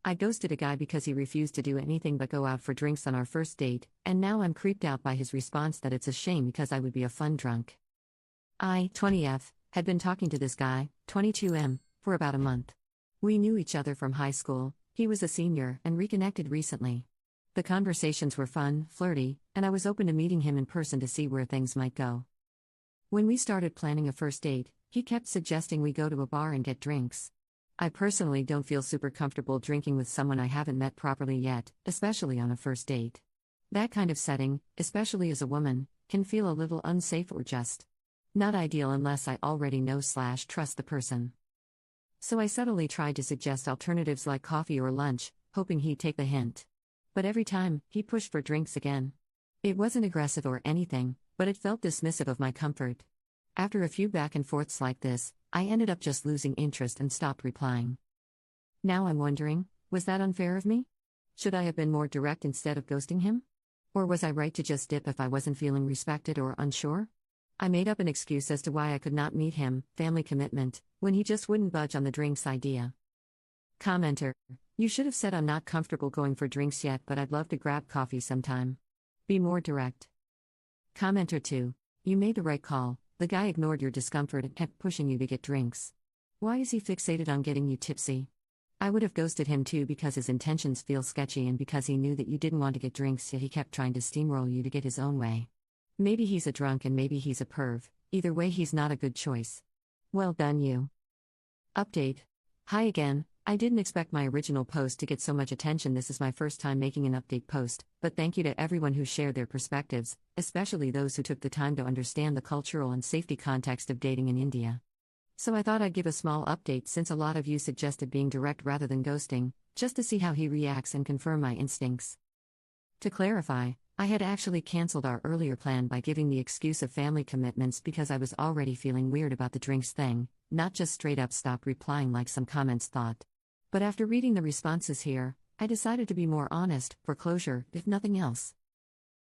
I ghosted a guy because he refused to do anything but go out for drinks on our first date, and now I'm creeped out by his response that it's a shame because I would be a fun drunk. I, 20F, had been talking to this guy, 22M, for about a month. We knew each other from high school, he was a senior, and reconnected recently. The conversations were fun, flirty, and I was open to meeting him in person to see where things might go. When we started planning a first date, he kept suggesting we go to a bar and get drinks. I personally don't feel super comfortable drinking with someone I haven't met properly yet, especially on a first date. That kind of setting, especially as a woman, can feel a little unsafe or just not ideal unless I already know/trust the person. So I subtly tried to suggest alternatives like coffee or lunch, hoping he'd take the hint. But every time, he pushed for drinks again. It wasn't aggressive or anything, but it felt dismissive of my comfort. After a few back and forths like this, I ended up just losing interest and stopped replying. Now I'm wondering, was that unfair of me? Should I have been more direct instead of ghosting him? Or was I right to just dip if I wasn't feeling respected or unsure? I made up an excuse as to why I could not meet him, family commitment, when he just wouldn't budge on the drinks idea. Commenter: You should have said I'm not comfortable going for drinks yet, but I'd love to grab coffee sometime. Be more direct. Commenter 2: You made the right call. The guy ignored your discomfort and kept pushing you to get drinks. Why is he fixated on getting you tipsy? I would have ghosted him too because his intentions feel sketchy and because he knew that you didn't want to get drinks, yet he kept trying to steamroll you to get his own way. Maybe he's a drunk and maybe he's a perv. Either way, he's not a good choice. Well done, you. Update. Hi again. I didn't expect my original post to get so much attention. This is my first time making an update post, but thank you to everyone who shared their perspectives, especially those who took the time to understand the cultural and safety context of dating in India. So I thought I'd give a small update since a lot of you suggested being direct rather than ghosting, just to see how he reacts and confirm my instincts. To clarify, I had actually cancelled our earlier plan by giving the excuse of family commitments because I was already feeling weird about the drinks thing, not just straight up stop replying like some comments thought. But after reading the responses here, I decided to be more honest, for closure, if nothing else.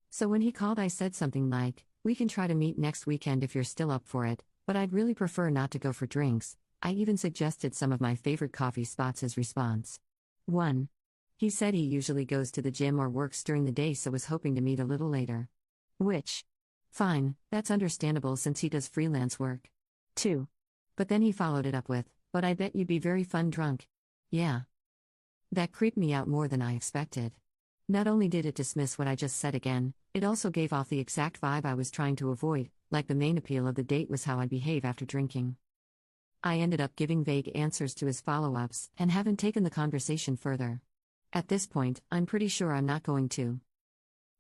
So when he called, I said something like, "We can try to meet next weekend if you're still up for it, but I'd really prefer not to go for drinks." I even suggested some of my favorite coffee spots as response. 1. He said he usually goes to the gym or works during the day, so was hoping to meet a little later. Which? Fine, that's understandable since he does freelance work. 2. But then he followed it up with, "But I bet you'd be very fun drunk." Yeah. That creeped me out more than I expected. Not only did it dismiss what I just said again, it also gave off the exact vibe I was trying to avoid, like the main appeal of the date was how I behave after drinking. I ended up giving vague answers to his follow-ups and haven't taken the conversation further. At this point, I'm pretty sure I'm not going to.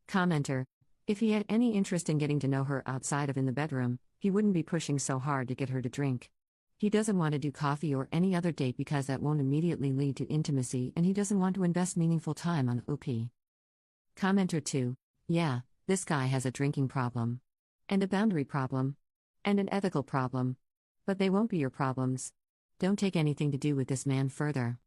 Commenter: If he had any interest in getting to know her outside of in the bedroom, he wouldn't be pushing so hard to get her to drink. He doesn't want to do coffee or any other date because that won't immediately lead to intimacy, and he doesn't want to invest meaningful time on OP. Commenter 2: Yeah, this guy has a drinking problem. And a boundary problem. And an ethical problem. But they won't be your problems. Don't take anything to do with this man further.